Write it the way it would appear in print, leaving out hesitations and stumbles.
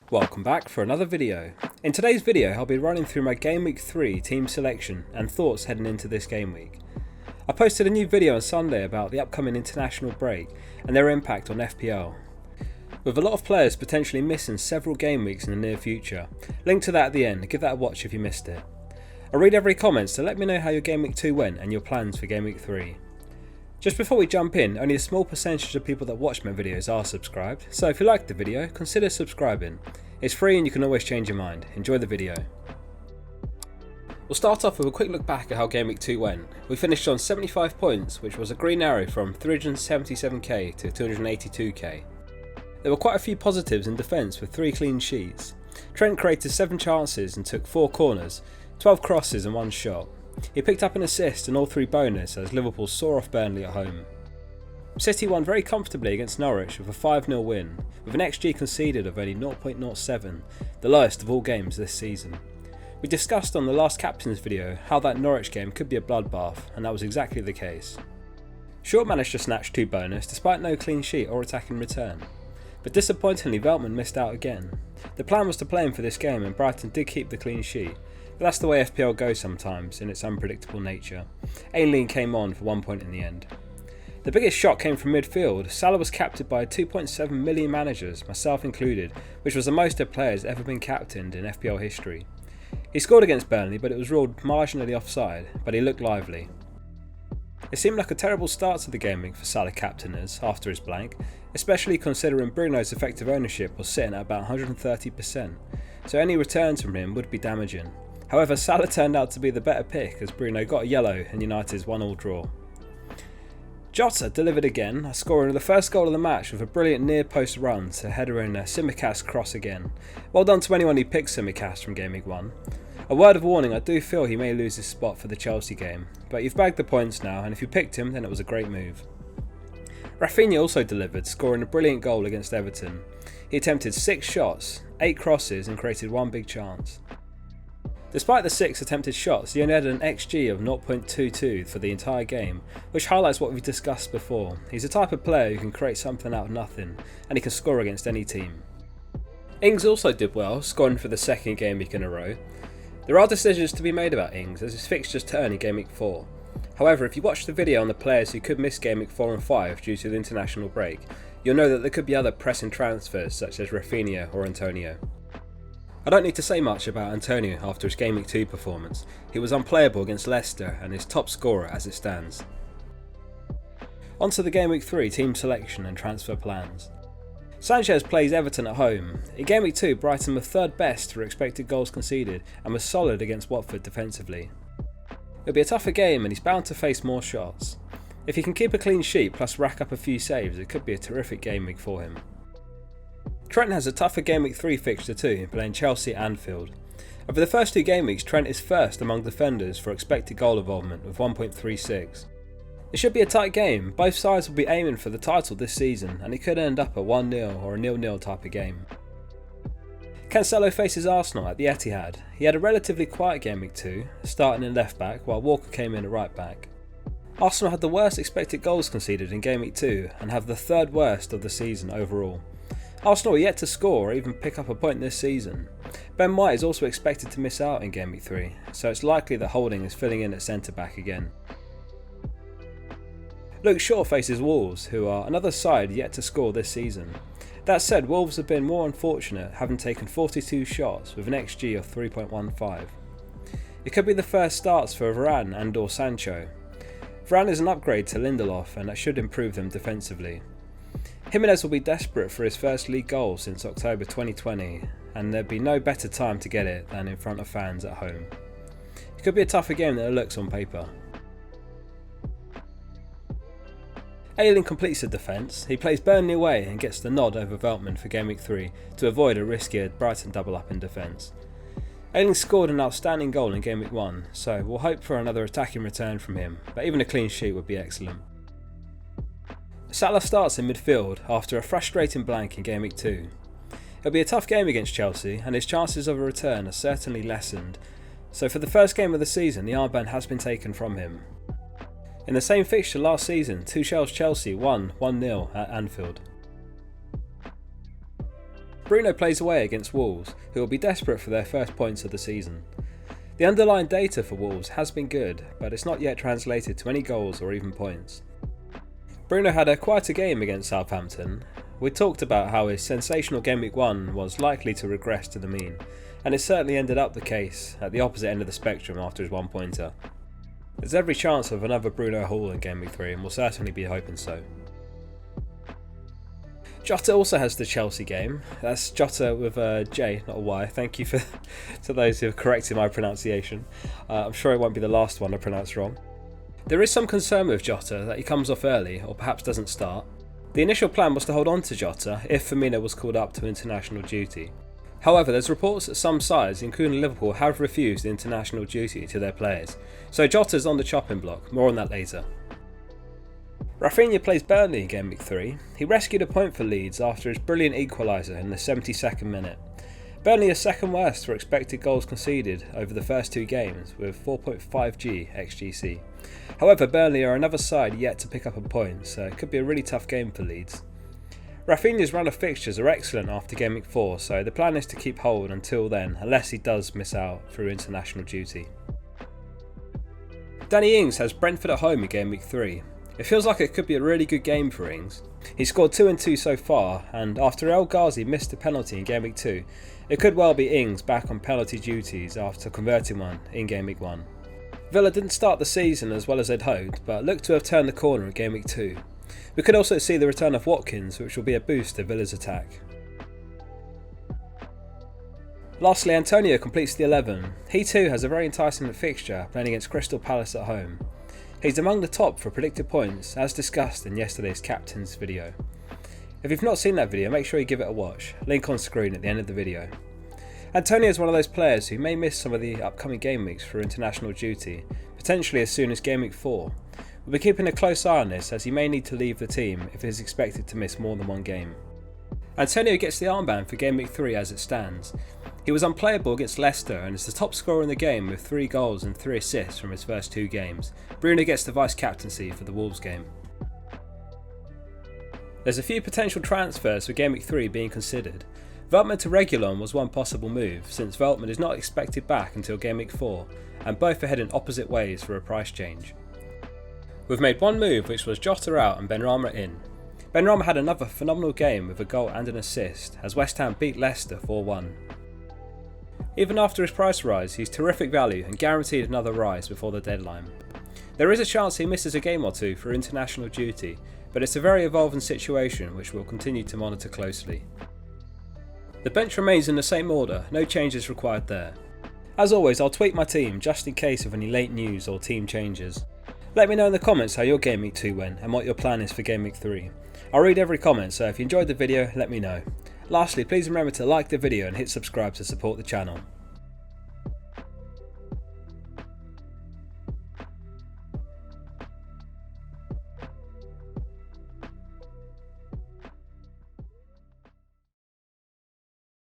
Welcome back for another video. In today's video I'll be running through my Gameweek 3 team selection and thoughts heading into this game week. I posted a new video on Sunday about the upcoming international break and their impact on FPL. With a lot of players potentially missing several game weeks in the near future, link to that at the end, give that a watch if you missed it. I'll read every comment, so let me know how your Gameweek 2 went and your plans for Gameweek 3. Just before we jump in, only a small percentage of people that watch my videos are subscribed, so if you liked the video, consider subscribing. It's free and you can always change your mind. Enjoy the video. We'll start off with a quick look back at how Gameweek 2 went. We finished on 75 points, which was a green arrow from 377k to 282k. There were quite a few positives in defence with 3 clean sheets. Trent created 7 chances and took 4 corners, 12 crosses and 1 shot. He picked up an assist and all 3 bonus as Liverpool saw off Burnley at home. City won very comfortably against Norwich with a 5-0 win, with an XG conceded of only 0.07, the lowest of all games this season. We discussed on the last captain's video how that Norwich game could be a bloodbath, and that was exactly the case. Short managed to snatch 2 bonus despite no clean sheet or attacking return. But disappointingly Veltman missed out again. The plan was to play him for this game and Brighton did keep the clean sheet, but that's the way FPL goes sometimes in its unpredictable nature. Ainley came on for 1 point in the end. The biggest shock came from midfield. Salah was captained by 2.7 million managers, myself included, which was the most a player has ever been captained in FPL history. He scored against Burnley, but it was ruled marginally offside, but he looked lively. It seemed like a terrible start to the game week for Salah captainers after his blank, especially considering Bruno's effective ownership was sitting at about 130%, so any returns from him would be damaging. However, Salah turned out to be the better pick as Bruno got a yellow in United's 1-1 draw. Jota delivered again, scoring the first goal of the match with a brilliant near post run to header in a Tsimikas cross again. Well done to anyone who picked Tsimikas from Game Week 1. A word of warning, I do feel he may lose his spot for the Chelsea game, but you've bagged the points now and if you picked him then it was a great move. Rafinha also delivered, scoring a brilliant goal against Everton. He attempted 6 shots, 8 crosses and created 1 big chance. Despite the 6 attempted shots, he only had an XG of 0.22 for the entire game, which highlights what we've discussed before. He's the type of player who can create something out of nothing, and he can score against any team. Ings also did well, scoring for the second game week in a row. There are decisions to be made about Ings as his fixtures turn in Game Week 4. However, if you watch the video on the players who could miss Game Week 4 and 5 due to the international break, you'll know that there could be other pressing transfers such as Rafinha or Antonio. I don't need to say much about Antonio after his Game Week 2 performance. He was unplayable against Leicester and is top scorer as it stands. On to the Game Week 3 team selection and transfer plans. Sanchez plays Everton at home. In Game Week 2, Brighton were 3rd best for expected goals conceded and was solid against Watford defensively. It'll be a tougher game and he's bound to face more shots. If he can keep a clean sheet plus rack up a few saves, it could be a terrific game week for him. Trent has a tougher Game Week 3 fixture too, playing Chelsea at Anfield. Over the first 2 game weeks, Trent is first among defenders for expected goal involvement with 1.36. It should be a tight game. Both sides will be aiming for the title this season and it could end up a 1-0 or a 0-0 type of game. Cancelo faces Arsenal at the Etihad. He had a relatively quiet Game Week 2, starting in left back while Walker came in at right back. Arsenal had the worst expected goals conceded in Game Week 2 and have the 3rd worst of the season overall. Arsenal are yet to score or even pick up a point this season. Ben White is also expected to miss out in Game Week 3, so it's likely that Holding is filling in at centre back again. Luke Shaw faces Wolves, who are another side yet to score this season. That said, Wolves have been more unfortunate, having taken 42 shots with an XG of 3.15. It could be the first starts for Varane and or Sancho. Varane is an upgrade to Lindelof and that should improve them defensively. Jimenez will be desperate for his first league goal since October 2020 and there'd be no better time to get it than in front of fans at home. It could be a tougher game than it looks on paper. Ayling completes the defence. He plays Burnley away and gets the nod over Veltman for Game Week 3 to avoid a riskier Brighton double up in defence. Ayling scored an outstanding goal in Game Week 1, so we'll hope for another attacking return from him, but even a clean sheet would be excellent. Salah starts in midfield after a frustrating blank in Game Week 2. It'll be a tough game against Chelsea and his chances of a return are certainly lessened, so for the first game of the season the armband has been taken from him. In the same fixture last season, Tuchel's Chelsea won 1-0 at Anfield. Bruno plays away against Wolves, who will be desperate for their first points of the season. The underlying data for Wolves has been good, but it's not yet translated to any goals or even points. Bruno had a quieter game against Southampton. We talked about how his sensational Gameweek 1 was likely to regress to the mean, and it certainly ended up the case at the opposite end of the spectrum after his one-pointer. There's every chance of another Bruno haul in Gameweek 3, and we'll certainly be hoping so. Jota also has the Chelsea game. That's Jota with a J, not a Y. Thank you to those who have corrected my pronunciation. I'm sure it won't be the last one I pronounce wrong. There is some concern with Jota that he comes off early or perhaps doesn't start. The initial plan was to hold on to Jota if Firmino was called up to international duty. However, there's reports that some sides, including Liverpool, have refused international duty to their players, so Jota's on the chopping block. More on that later. Rafinha plays Burnley in Gameweek 3. He rescued a point for Leeds after his brilliant equaliser in the 72nd minute. Burnley is second worst for expected goals conceded over the first two games with 4.5g XGC. However, Burnley are another side yet to pick up a point, so it could be a really tough game for Leeds. Rafinha's run of fixtures are excellent after Gameweek 4, so the plan is to keep hold until then, unless he does miss out through international duty. Danny Ings has Brentford at home in Gameweek 3. It feels like it could be a really good game for Ings. He scored 2 and 2 so far, and after El Ghazi missed a penalty in Gameweek 2, it could well be Ings back on penalty duties after converting one in Gameweek 1. Villa didn't start the season as well as they'd hoped, but looked to have turned the corner in Gameweek 2. We could also see the return of Watkins, which will be a boost to Villa's attack. Lastly, Antonio completes the 11. He too has a very enticing fixture, playing against Crystal Palace at home. He's among the top for predicted points, as discussed in yesterday's captain's video. If you've not seen that video, make sure you give it a watch, link on screen at the end of the video. Antonio is one of those players who may miss some of the upcoming game weeks for international duty, potentially as soon as Gameweek 4. We'll be keeping a close eye on this, as he may need to leave the team if he is expected to miss more than one game. Antonio gets the armband for Gameweek 3 as it stands. He was unplayable against Leicester and is the top scorer in the game with 3 goals and 3 assists from his first 2 games. Bruno gets the vice-captaincy for the Wolves game. There's a few potential transfers for Gameweek 3 being considered. Veltman to Reguilon was one possible move, since Veltman is not expected back until Gameweek 4, and both are heading opposite ways for a price change. We've made one move, which was Jota out and Benrahma in. Benrahma had another phenomenal game with a goal and an assist, as West Ham beat Leicester 4-1. Even after his price rise, he's terrific value and guaranteed another rise before the deadline. There is a chance he misses a game or two for international duty, but it's a very evolving situation which we'll continue to monitor closely. The bench remains in the same order, no changes required there. As always, I'll tweak my team just in case of any late news or team changes. Let me know in the comments how your Gameweek 2 went and what your plan is for Gameweek 3. I'll read every comment, so if you enjoyed the video, let me know. Lastly, please remember to like the video and hit subscribe to support the channel.